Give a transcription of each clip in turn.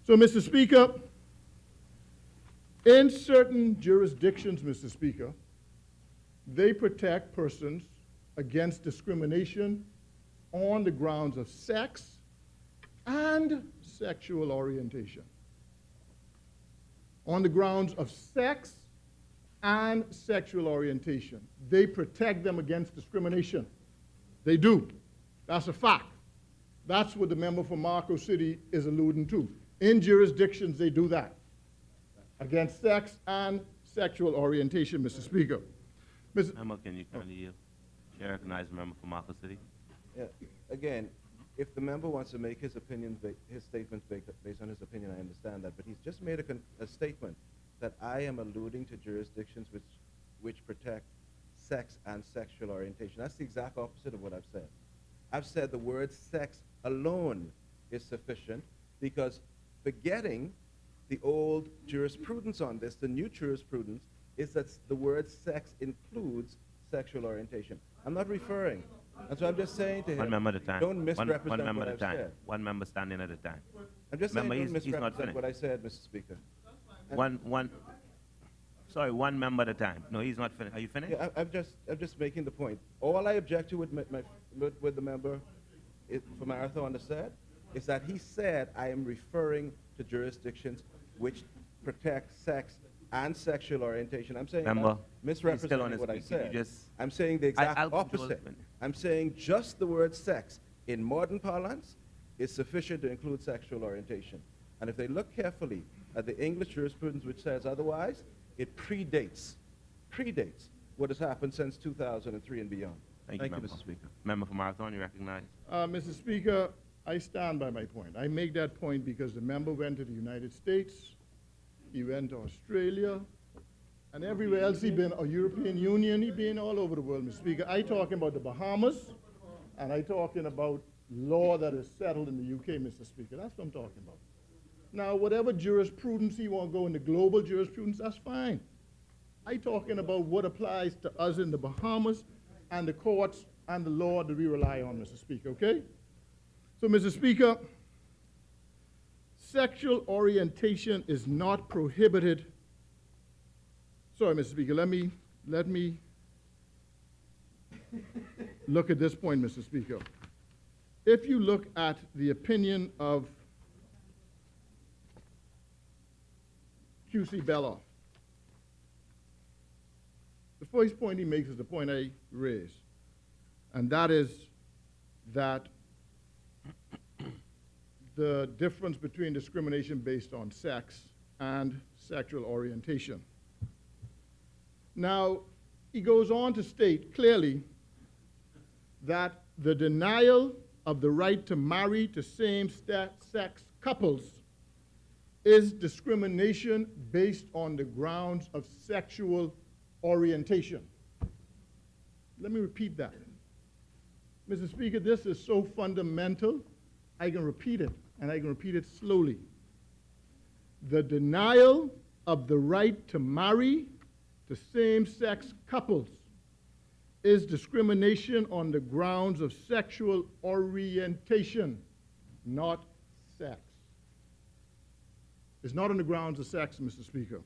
So, Mr. Speaker, in certain jurisdictions, Mr. Speaker, they protect persons against discrimination on the grounds of sex and sexual orientation. On the grounds of sex and sexual orientation. They protect them against discrimination. They do. That's a fact. That's what the member for Marco City is alluding to. In jurisdictions, they do that against sex and sexual orientation, Mr. Speaker. Member, can you kindly yield? Chair recognizes the member for Marco City. Yeah. Again, if the member wants to make his opinion, his statements based on his opinion, I understand that. But he's just made a statement that I am alluding to jurisdictions which protect sex and sexual orientation. That's the exact opposite of what I've said. I've said the word sex alone is sufficient because forgetting the old jurisprudence on this, the new jurisprudence, is that the word sex includes sexual orientation. I'm not referring. And so I'm just saying to him, One member at a time. don't misrepresent one member what at a I've time. said. One member standing at a time. I'm just saying Member, don't he's not misrepresent finished. what I said, Mr. Speaker. One member at a time. No, he's not finished. Are you finished? Yeah, I'm just making the point. All I object to with the member for Marathon said is that he said I am referring to jurisdictions which protect sex and sexual orientation. I'm saying Member, misrepresenting what I said. I'm saying the exact I'll opposite. control- I'm saying just the word sex in modern parlance is sufficient to include sexual orientation. And if they look carefully at the English jurisprudence which says otherwise, it predates what has happened since 2003 and beyond. Thank you, Member. Mr. Speaker. Member for Marathon, you recognize? Mr. Speaker, I stand by my point. I make that point because the member went to the United States, he went to Australia, and everywhere else he been, or European Union, he been all over the world, Mr. Speaker. I talking about the Bahamas, and I talking about law that is settled in the UK, Mr. Speaker. That's what I'm talking about. Now, whatever jurisprudence he want to go into global jurisprudence, that's fine. I talking about what applies to us in the Bahamas and the courts and the law that we rely on, Mr. Speaker, okay? So, Mr. Speaker, sexual orientation is not prohibited. Sorry, Mr. Speaker, let me look at this point, Mr. Speaker. If you look at the opinion of Q.C. Belloff, the first point he makes is the point I raised, and that is that the difference between discrimination based on sex and sexual orientation. Now, he goes on to state clearly that the denial of the right to marry to same-sex couples is discrimination based on the grounds of sexual orientation. Let me repeat that. Mr. Speaker, this is so fundamental, I can repeat it, and I can repeat it slowly. The denial of the right to marry to same-sex couples is discrimination on the grounds of sexual orientation, not sex. It's not on the grounds of sex, Mr. Speaker.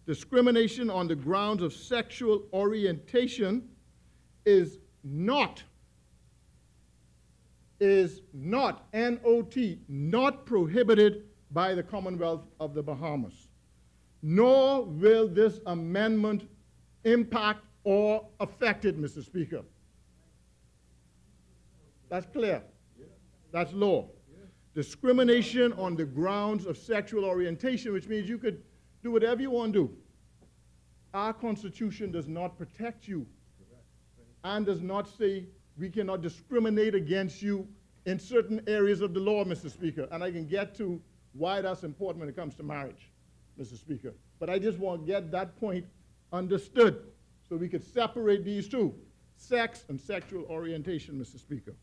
Discrimination on the grounds of sexual orientation is not, N-O-T, not prohibited by the Commonwealth of the Bahamas. Nor will this amendment impact or affect it, Mr. Speaker. That's clear. That's law. Discrimination on the grounds of sexual orientation, which means you could do whatever you want to do. Our Constitution does not protect you and does not say we cannot discriminate against you in certain areas of the law, Mr. Speaker. And I can get to why that's important when it comes to marriage, Mr. Speaker. But I just want to get that point understood so we could separate these two, sex and sexual orientation, Mr. Speaker.